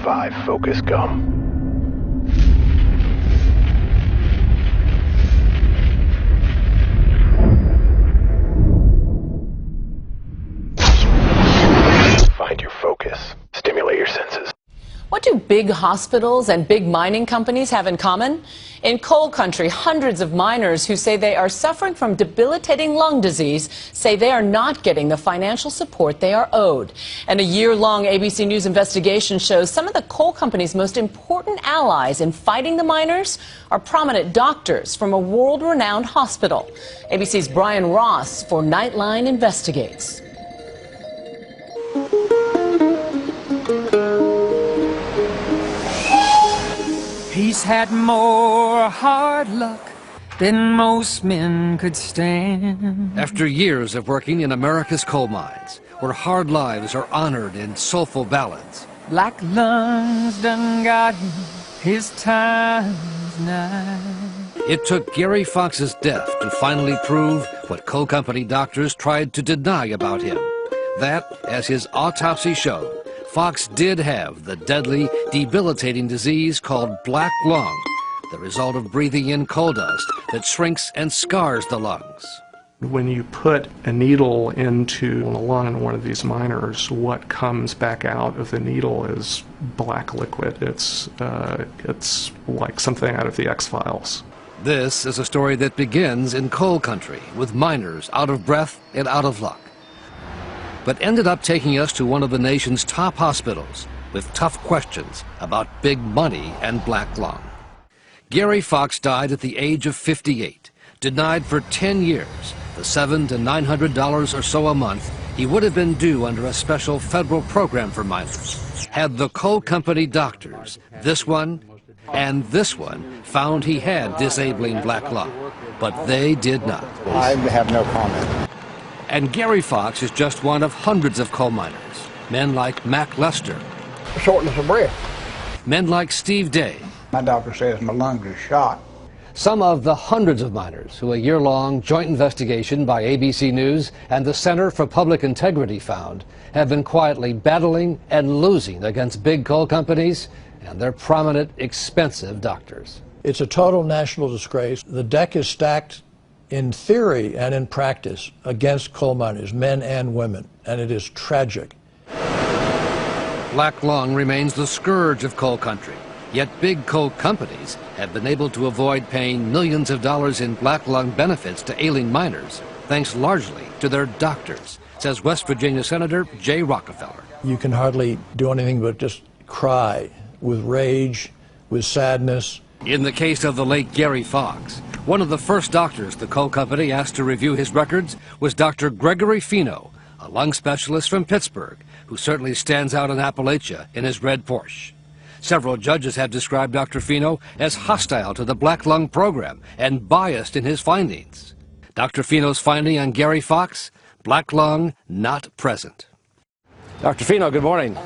5 focus gum. Find your focus. Stimulate your senses. What do big hospitals and big mining companies have in common? In coal country, hundreds of miners who say they are suffering from debilitating lung disease say they are not getting the financial support they are owed. And a year-long ABC News investigation shows some of the coal companies' most important allies in fighting the miners are prominent doctors from a world-renowned hospital. ABC's Brian Ross for Nightline investigates. He's had more hard luck than most men could stand. After years of working in America's coal mines, where hard lives are honored in soulful ballads, Black lungs done got him his time's nigh. it took Gary Fox's death to finally prove what coal company doctors tried to deny about him. That, as his autopsy showed, Fox did have the deadly, debilitating disease called black lung, the result of breathing in coal dust that shrinks and scars the lungs. When you put a needle into a lung in one of these miners, what comes back out of the needle is black liquid. It's like something out of the X-Files. This is a story that begins in coal country, with miners out of breath and out of luck, but ended up taking us to one of the nation's top hospitals with tough questions about big money and black lung. Gary Fox died at the age of 58, denied for 10 years the $700 to $900 or so a month he would have been due under a special federal program for miners. Had the coal company doctors, this one and this one, found he had disabling black lung, but they did not. I have no comment. And Gary Fox is just one of hundreds of coal miners. Men like Mac Lester. Shortness of breath. Men like Steve Day. My doctor says my lungs are shot. Some of the hundreds of miners who a year-long joint investigation by ABC News and the Center for Public Integrity found have been quietly battling and losing against big coal companies and their prominent, expensive doctors. It's a total national disgrace. The deck is stacked in theory and in practice against coal miners, men and women, and it is tragic. Black lung remains the scourge of coal country, yet big coal companies have been able to avoid paying millions of dollars in black lung benefits to ailing miners, thanks largely to their doctors, says West Virginia Senator Jay Rockefeller. You can hardly do anything but just cry with rage, with sadness. In the case of the late Gary Fox, one of the first doctors the coal company asked to review his records was Dr. Gregory Fino, a lung specialist from Pittsburgh, who certainly stands out in Appalachia in his red Porsche. Several judges have described Dr. Fino as hostile to the black lung program and biased in his findings. Dr. Fino's finding on Gary Fox, black lung not present. Dr. Fino, good morning.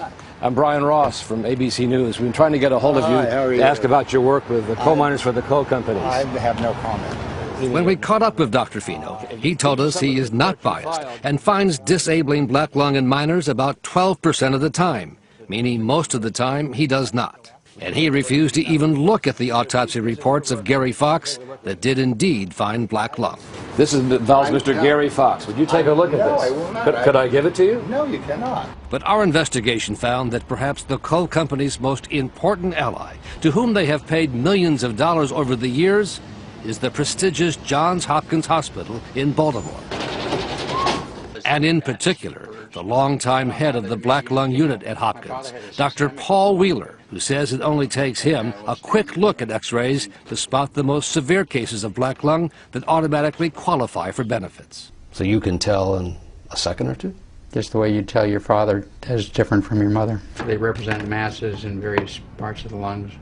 I'm Brian Ross from ABC News. We've been trying to get a hold of you to ask about your work with the coal miners for the coal companies. I have no comment. When we caught up with Dr. Fino, he told us he is not biased and finds disabling black lung in miners about 12% of the time, meaning most of the time he does not. And he refused to even look at the autopsy reports of Gary Fox that did indeed find black lung. This involves Mr. Gary Fox. Would you take a look at this? I will not. Could I give it to you? No, you cannot. But our investigation found that perhaps the coal company's most important ally, to whom they have paid millions of dollars over the years, is the prestigious Johns Hopkins Hospital in Baltimore. And in particular, the longtime head of the black lung unit at Hopkins, Dr. Paul Wheeler, who says it only takes him a quick look at x-rays to spot the most severe cases of black lung that automatically qualify for benefits. So you can tell in a second or two? Just the way you tell your father is different from your mother. They represent masses in various parts of the lungs.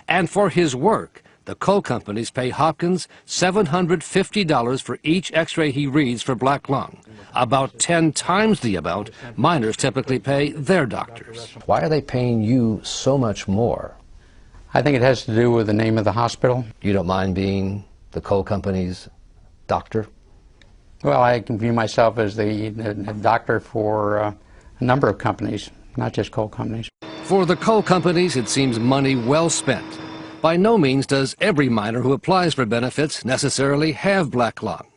And for his work, the coal companies pay Hopkins $750 for each x-ray he reads for black lung, about 10 times the amount miners typically pay their doctors. Why are they paying you so much more? I think it has to do with the name of the hospital. You don't mind being the coal company's doctor? Well, I can view myself as the doctor for a number of companies, not just coal companies. For the coal companies, it seems money well spent. By no means does every miner who applies for benefits necessarily have black lung.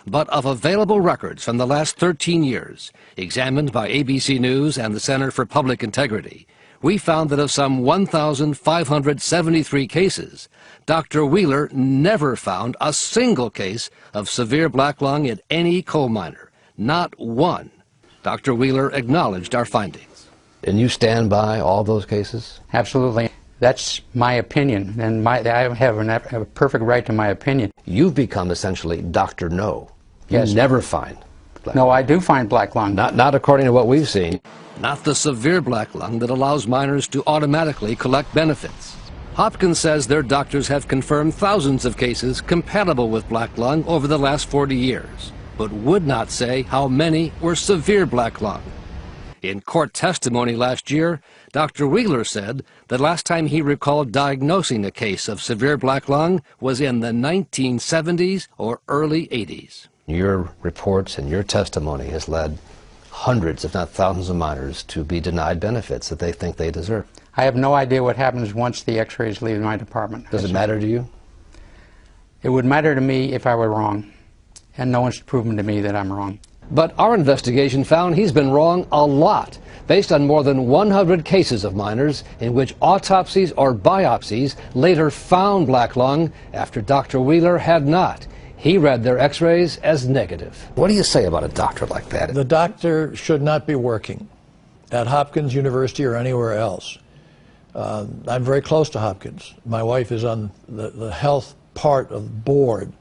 But of available records from the last 13 years, examined by ABC News and the Center for Public Integrity, we found that of some 1,573 cases, Dr. Wheeler never found a single case of severe black lung in any coal miner. Not one. Dr. Wheeler acknowledged our findings. And you stand by all those cases? Absolutely. That's my opinion, and I have a perfect right to my opinion. You've become essentially Dr. No. You Yes. never find black No, lung. I do find black lung. Not according to what we've seen. Not the severe black lung that allows miners to automatically collect benefits. Hopkins says their doctors have confirmed thousands of cases compatible with black lung over the last 40 years, but would not say how many were severe black lung. In court testimony last year, Dr. Wheeler said the last time he recalled diagnosing a case of severe black lung was in the 1970s or early 80s. Your reports and your testimony has led hundreds, if not thousands, of miners to be denied benefits that they think they deserve. I have no idea what happens once the x-rays leave my department. Does it matter to you? It would matter to me if I were wrong, and no one's proven to me that I'm wrong. But our investigation found he's been wrong a lot, based on more than 100 cases of miners in which autopsies or biopsies later found black lung after Dr. Wheeler had not. He read their x-rays as negative. What do you say about a doctor like that? The doctor should not be working at Hopkins University or anywhere else. I'm very close to Hopkins. My wife is on the health part of the board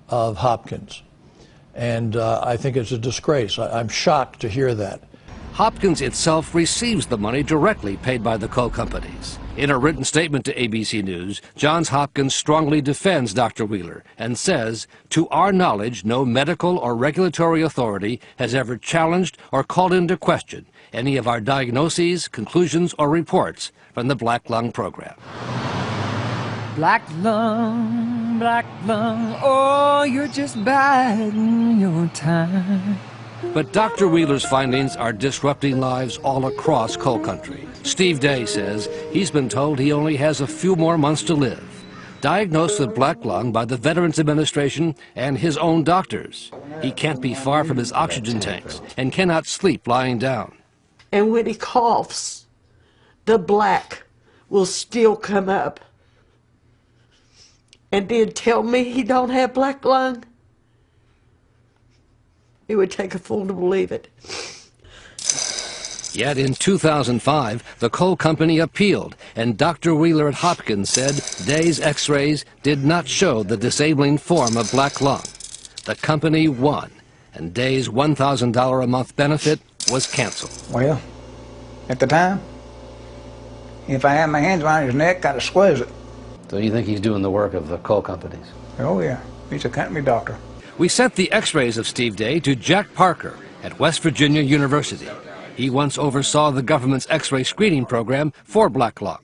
of Hopkins. And I think it's a disgrace. I'm shocked to hear that. Hopkins itself receives the money directly paid by the coal companies. In a written statement to ABC News, Johns Hopkins strongly defends Dr. Wheeler and says, to our knowledge, no medical or regulatory authority has ever challenged or called into question any of our diagnoses, conclusions, or reports from the black lung program. Black lung, oh, you're just biding your time. But Dr. Wheeler's findings are disrupting lives all across coal country. Steve Day says he's been told he only has a few more months to live. Diagnosed with black lung by the Veterans Administration and his own doctors. He can't be far from his oxygen tanks and cannot sleep lying down. And when he coughs, the black will still come up. And then tell me he don't have black lung? It would take a fool to believe it. Yet in 2005, the coal company appealed, and Dr. Wheeler at Hopkins said Day's x-rays did not show the disabling form of black lung. The company won, and Day's $1,000 a month benefit was canceled. Well, at the time, if I had my hands around his neck, I'd squeeze it. So you think he's doing the work of the coal companies? Oh yeah, he's a company doctor. We sent the x-rays of Steve Day to Jack Parker at West Virginia University. He once oversaw the government's x-ray screening program for black lung.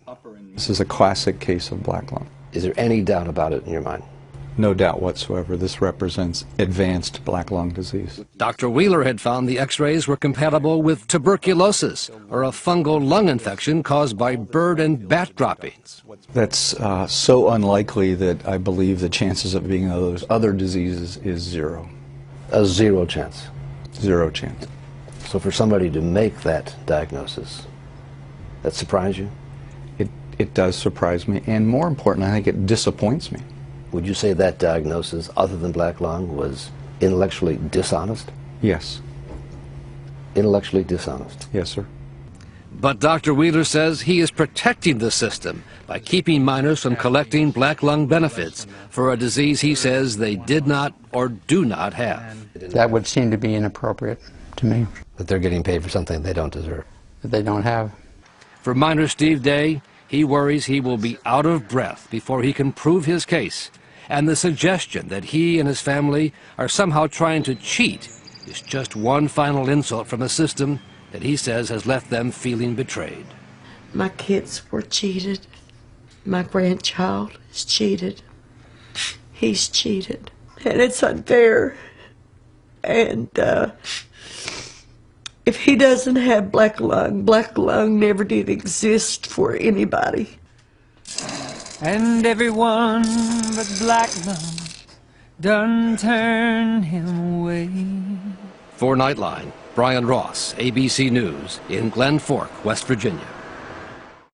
This is a classic case of black lung. Is there any doubt about it in your mind? No doubt whatsoever. This represents advanced black lung disease. Dr. Wheeler had found the x-rays were compatible with tuberculosis, or a fungal lung infection caused by bird and bat droppings. That's so unlikely that I believe the chances of being those other diseases is zero. A zero chance. Zero chance. So for somebody to make that diagnosis, that surprise you? It does surprise me, and more important, I think it disappoints me. Would you say that diagnosis, other than black lung, was intellectually dishonest? Yes. Intellectually dishonest? Yes, sir. But Dr. Wheeler says he is protecting the system by keeping miners from collecting black lung benefits for a disease he says they did not or do not have. That would seem to be inappropriate to me. That they're getting paid for something they don't deserve. That they don't have. For miner Steve Day, he worries he will be out of breath before he can prove his case, and the suggestion that he and his family are somehow trying to cheat is just one final insult from a system that he says has left them feeling betrayed. My kids were cheated. My grandchild is cheated. He's cheated. And it's unfair. And If he doesn't have black lung never did exist for anybody. And everyone but black lung done turn him away. For Nightline, Brian Ross, ABC News, in Glen Fork, West Virginia.